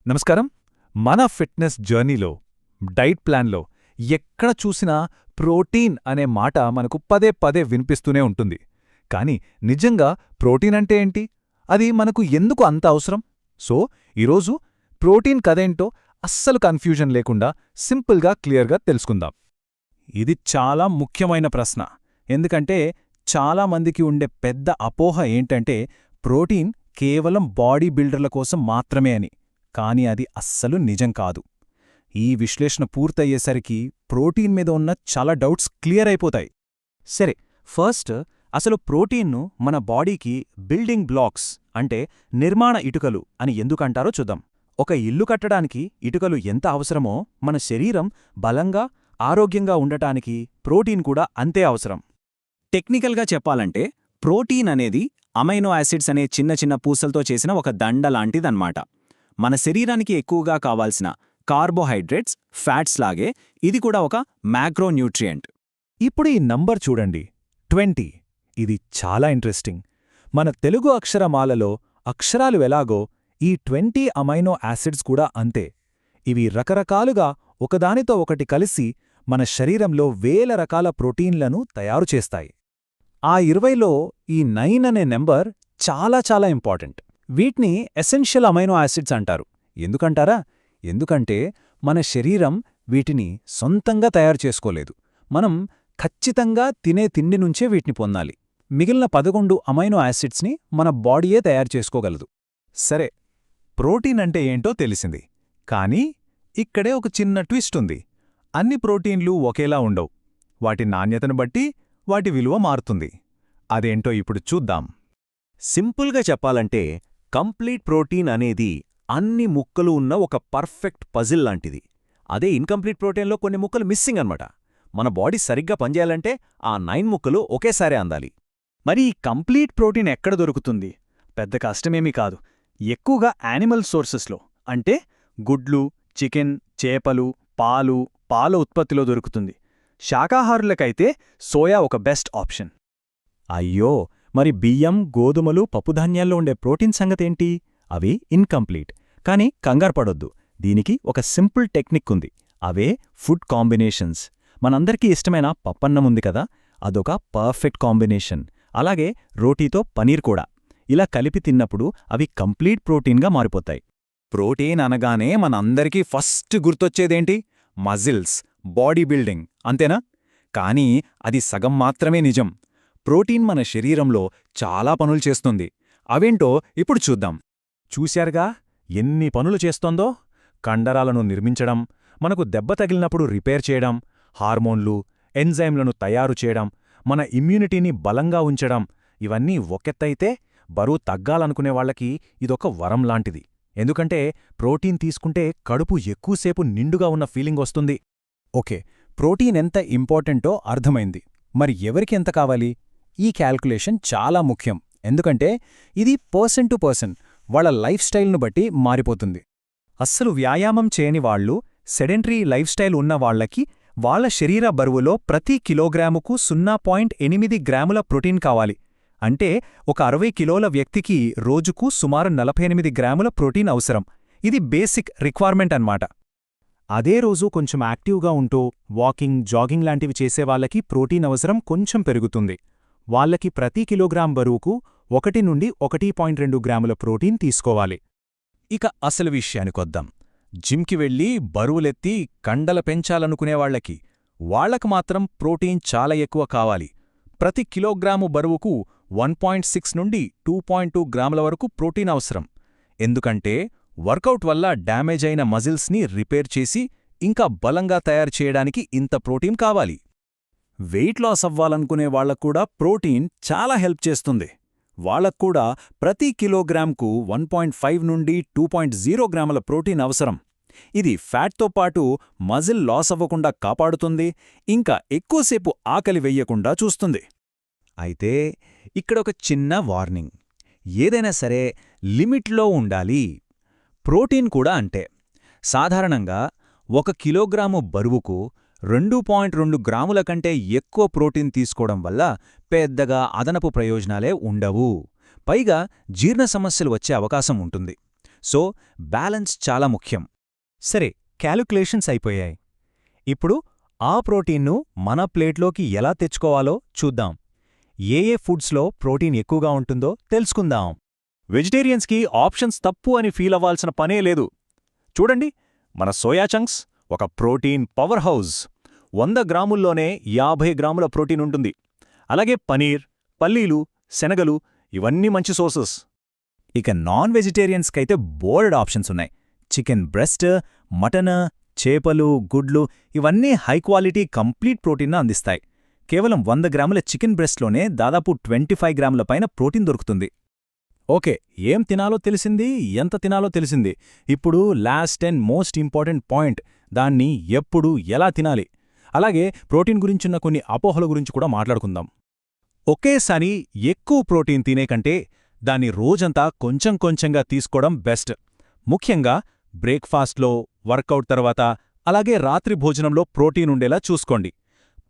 నమస్కారం. మన ఫిట్నెస్ జర్నీలో, డైట్ ప్లాన్లో ఎక్కడ చూసినా ప్రోటీన్ అనే మాట మనకు పదే పదే వినిపిస్తూనే ఉంటుంది. కానీ నిజంగా ప్రోటీన్ అంటే ఏంటి? అది మనకు ఎందుకు అంత అవసరం? సో, ఈరోజు ప్రోటీన్ కథేంటో అస్సలు కన్ఫ్యూజన్ లేకుండా సింపుల్గా క్లియర్గా తెలుసుకుందాం. ఇది చాలా ముఖ్యమైన ప్రశ్న. ఎందుకంటే చాలామందికి ఉండే పెద్ద అపోహ ఏంటంటే ప్రోటీన్ కేవలం బాడీ బిల్డర్ల కోసం మాత్రమే అని. కానీ అది అస్సలు నిజం కాదు. ఈ విశ్లేషణ పూర్తయ్యేసరికి ప్రోటీన్ మీద ఉన్న చాలా డౌట్స్ క్లియర్ అయిపోతాయి. సరే, ఫస్ట్ అసలు ప్రోటీన్ను మన బాడీకి బిల్డింగ్ బ్లాక్స్ అంటే నిర్మాణ ఇటుకలు అని ఎందుకంటారో చూద్దాం. ఒక ఇల్లు కట్టడానికి ఇటుకలు ఎంత అవసరమో మన శరీరం బలంగా, ఆరోగ్యంగా ఉండటానికి ప్రోటీన్ కూడా అంతే అవసరం. టెక్నికల్గా చెప్పాలంటే ప్రోటీన్ అనేది అమైనో యాసిడ్స్ అనే చిన్న చిన్న పూసలతో చేసిన ఒక దండ లాంటిదన్నమాట. మన శరీరానికి ఎక్కువగా కావాల్సిన కార్బోహైడ్రేట్స్, ఫ్యాట్స్ లాగే ఇది కూడా ఒక మ్యాక్రోన్యూట్రియంట్. ఇప్పుడు ఈ నంబర్ చూడండి, 20. ఇది చాలా ఇంట్రెస్టింగ్. మన తెలుగు అక్షరమాలలో అక్షరాలు ఎలాగో ఈ 20 అమైనో యాసిడ్స్ కూడా అంతే. ఇవి రకరకాలుగా ఒకదానితో ఒకటి కలిసి మన శరీరంలో వేల రకాల ప్రోటీన్లను తయారు చేస్తాయి. ఆ 20లో ఈ 9 అనే నెంబర్ చాలా చాలా ఇంపార్టెంట్. వీటిని ఎసెన్షియల్ అమైనో యాసిడ్స్ అంటారు. ఎందుకంటారా? ఎందుకంటే మన శరీరం వీటిని సొంతంగా తయారు చేసుకోలేదు. మనం ఖచ్చితంగా తినే తిండి నుంచే వీటిని పొందాలి. మిగిలిన 11 అమైనో యాసిడ్స్ని మన బాడీయే తయారు చేసుకోగలదు. సరే, ప్రోటీన్ అంటే ఏంటో తెలిసింది. కానీ ఇక్కడే ఒక చిన్న ట్విస్ట్ ఉంది. అన్ని ప్రోటీన్లు ఒకేలా ఉండవు. వాటి నాణ్యతను బట్టి వాటి విలువ మారుతుంది. అదేంటో ఇప్పుడు చూద్దాం. సింపుల్గా చెప్పాలంటే కంప్లీట్ ప్రోటీన్ అనేది అన్ని ముక్కలు ఉన్న ఒక పర్ఫెక్ట్ పజిల్ లాంటిది. అదే ఇన్కంప్లీట్ ప్రోటీన్లో కొన్ని ముక్కలు మిస్సింగ్ అన్నమాట. మన బాడీ సరిగ్గా పనిచేయాలంటే ఆ 9 ముక్కలు ఒకేసారి అందాలి. మరి ఈ కంప్లీట్ ప్రోటీన్ ఎక్కడ దొరుకుతుంది? పెద్ద కష్టమేమీ కాదు. ఎక్కువగా యానిమల్ సోర్సెస్లో, అంటే గుడ్లు, చికెన్, చేపలు, పాల ఉత్పత్తిలో దొరుకుతుంది. శాకాహారులకైతే సోయా ఒక బెస్ట్ ఆప్షన్. అయ్యో, మరి బియ్యం, గోధుమలు, పప్పుధాన్యాల్లో ఉండే ప్రోటీన్ సంగతేంటి? అవి ఇన్కంప్లీట్. కానీ కంగారుపడొద్దు, దీనికి ఒక సింపుల్ టెక్నిక్ ఉంది. అవే ఫుడ్ కాంబినేషన్స్. మనందరికీ ఇష్టమైన పప్పన్నముంది కదా, అదొక పర్ఫెక్ట్ కాంబినేషన్. అలాగే రోటీతో పనీర్ కూడా. ఇలా కలిపి తిన్నప్పుడు అవి కంప్లీట్ ప్రోటీన్గా మారిపోతాయి. ప్రోటీన్ అనగానే మనందరికీ ఫస్ట్ గుర్తొచ్చేదేంటి? మజిల్స్, బాడీ బిల్డింగ్, అంతేనా? కానీ అది సగం మాత్రమే నిజం. ప్రోటీన్ మన శరీరంలో చాలా పనులు చేస్తుంది. అవేంటో ఇప్పుడు చూద్దాం. చూశారుగా ఎన్ని పనులు చేస్తోందో? కండరాలను నిర్మించడం, మనకు దెబ్బ తగిలినప్పుడు రిపేర్ చేయడం, హార్మోన్లు, ఎంజైమ్లను తయారు చేయడం, మన ఇమ్యూనిటీని బలంగా ఉంచడం. ఇవన్నీ ఒకెత్తైతే బరువు తగ్గాలనుకునే వాళ్లకి ఇదొక వరం లాంటిది. ఎందుకంటే ప్రోటీన్ తీసుకుంటే కడుపు ఎక్కువసేపు నిండుగా ఉన్న ఫీలింగ్ వస్తుంది. ఓకే, ప్రోటీన్ ఎంత ఇంపార్టెంటో అర్థమైంది. మరి ఎవరికి ఎంత కావాలి? ఈ క్యాల్కులేషన్ చాలా ముఖ్యం. ఎందుకంటే ఇది పర్సన్ టు పర్సన్, వాళ్ల లైఫ్ స్టైల్ను బట్టి మారిపోతుంది. అస్సలు వ్యాయామం చేయని వాళ్లు, సెడెంటరీ లైఫ్ స్టైల్ ఉన్న వాళ్లకి వాళ్ల శరీర బరువులో ప్రతి కిలోగ్రాముకు 0.8 గ్రాముల ప్రోటీన్ కావాలి. అంటే ఒక 60 కిలోల వ్యక్తికి రోజుకు సుమారు 48 గ్రాముల ప్రోటీన్ అవసరం. ఇది బేసిక్ రిక్వైర్మెంట్ అన్నమాట. అదే రోజు కొంచెం యాక్టివ్గా ఉంటూ వాకింగ్, జాగింగ్ లాంటివి చేసేవాళ్లకి ప్రోటీన్ అవసరం కొంచెం పెరుగుతుంది. వాళ్లకి ప్రతి కిలోగ్రాం బరువుకు 1 నుండి 1.2 గ్రాముల ప్రోటీన్ తీసుకోవాలి. ఇక అసలు విషయానికొద్దాం. జిమ్కి వెళ్ళి బరువులెత్తి కండల పెంచాలనుకునేవాళ్లకి, వాళ్లకు మాత్రం ప్రోటీన్ చాలా ఎక్కువ కావాలి. ప్రతి కిలోగ్రాము బరువుకు 1.6 నుండి 2.2 గ్రాముల వరకు ప్రోటీన్ అవసరం. ఎందుకంటే వర్కౌట్ వల్ల డ్యామేజ్ అయిన మజిల్స్ని రిపేర్ చేసి ఇంకా బలంగా తయారు చేయడానికి ఇంత ప్రోటీన్ కావాలి. వెయిట్ లాస్ అవ్వాలనుకునే వాళ్లక్కూడా ప్రోటీన్ చాలా హెల్ప్ చేస్తుంది. వాళ్లక్కూడా ప్రతి కిలోగ్రాంకు 1.5 నుండి 2.0 గ్రాముల ప్రోటీన్ అవసరం. ఇది ఫ్యాట్తో పాటు మజిల్ లాస్ అవ్వకుండా కాపాడుతుంది, ఇంకా ఎక్కువసేపు ఆకలి వెయ్యకుండా చూస్తుంది. అయితే ఇక్కడొక చిన్న వార్నింగ్. ఏదైనా సరే లిమిట్లో ఉండాలి. ప్రోటీన్ కూడా అంటే సాధారణంగా 1 కిలోగ్రాము బరువుకు 2.2 గ్రాముల కంటే ఎక్కువ ప్రోటీన్ తీసుకోవడం వల్ల పెద్దగా అదనపు ప్రయోజనాలే ఉండవు. పైగా జీర్ణ సమస్యలు వచ్చే అవకాశం ఉంటుంది. సో బ్యాలెన్స్ చాలా ముఖ్యం. సరే, క్యాలిక్యులేషన్స్ అయిపోయాయి. ఇప్పుడు ఆ ప్రోటీన్ను మన ప్లేట్లోకి ఎలా తెచ్చుకోవాలో చూద్దాం. ఏ ఫుడ్స్లో ప్రోటీన్ ఎక్కువగా ఉంటుందో తెలుసుకుందాం. వెజిటేరియన్స్కి ఆప్షన్స్ తప్పు అని ఫీల్ అవ్వాల్సిన పనే లేదు. చూడండి, మన సోయా చంక్స్ ఒక ప్రోటీన్ పవర్ హౌస్. 100 గ్రాముల్లోనే 50 గ్రాముల ప్రోటీన్ ఉంటుంది. అలాగే పనీర్, పల్లీలు, శనగలు ఇవన్నీ మంచి సోర్సెస్. ఇక నాన్ వెజిటేరియన్స్కైతే బోల్డ్ ఆప్షన్స్ ఉన్నాయి. చికెన్ బ్రెస్ట్, మటన్, చేపలు, గుడ్లు ఇవన్నీ హై క్వాలిటీ కంప్లీట్ ప్రోటీన్ను అందిస్తాయి. కేవలం 100 గ్రాముల చికెన్ బ్రెస్ట్లోనే దాదాపు 25 గ్రాముల పైన ప్రోటీన్ దొరుకుతుంది. ఓకే, ఏం తినాలో తెలిసింది, ఎంత తినాలో తెలిసింది. ఇప్పుడు last and most important point, దాన్ని ఎప్పుడు ఎలా తినాలి. అలాగే ప్రోటీన్ గురించున్న కొన్ని అపోహల గురించి కూడా మాట్లాడుకుందాం. ఒకేసారి ఎక్కువ ప్రోటీన్ తినే కంటే దాన్ని రోజంతా కొంచెం కొంచెంగా తీసుకోవడం బెస్ట్. ముఖ్యంగా బ్రేక్ఫాస్ట్లో, వర్కౌట్ తర్వాత, అలాగే రాత్రి భోజనంలో ప్రోటీన్ ఉండేలా చూసుకోండి.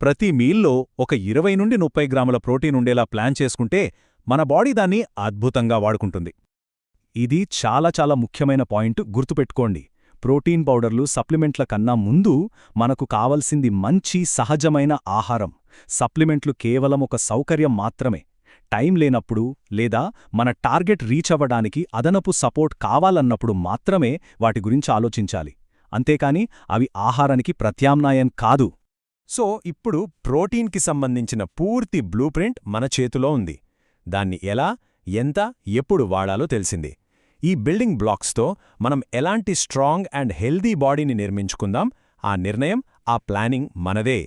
ప్రతి మీల్లో ఒక 20 నుండి 30 గ్రాముల ప్రోటీన్ ఉండేలా ప్లాన్ చేసుకుంటే మన బాడీ దాన్ని అద్భుతంగా వాడుకుంటుంది. ఇది చాలా చాలా ముఖ్యమైన పాయింట్, గుర్తుపెట్టుకోండి. ప్రోటీన్ పౌడర్లు, సప్లిమెంట్ల కన్నా ముందు మనకు కావలసింది మంచి సహజమైన ఆహారం. సప్లిమెంట్లు కేవలం ఒక సౌకర్యం మాత్రమే. టైం లేనప్పుడు లేదా మన టార్గెట్ రీచ్ అవ్వడానికి అదనపు సపోర్ట్ కావాలన్నప్పుడు మాత్రమే వాటి గురించి ఆలోచించాలి. అంతేకాని అవి ఆహారానికి ప్రత్యామ్నాయం కాదు. సో ఇప్పుడు ప్రోటీన్కి సంబంధించిన పూర్తి బ్లూప్రింట్ మన చేతిలో ఉంది. దాన్ని ఎలా, ఎంత, ఎప్పుడు వాడాలో తెలిసింది. ఈ బిల్డింగ్ బ్లాక్స్తో మనం ఎలాంటి స్ట్రాంగ్ అండ్ హెల్దీ బాడీని నిర్మించుకుందాం, ఆ నిర్ణయం, ఆ ప్లానింగ్ మనదే.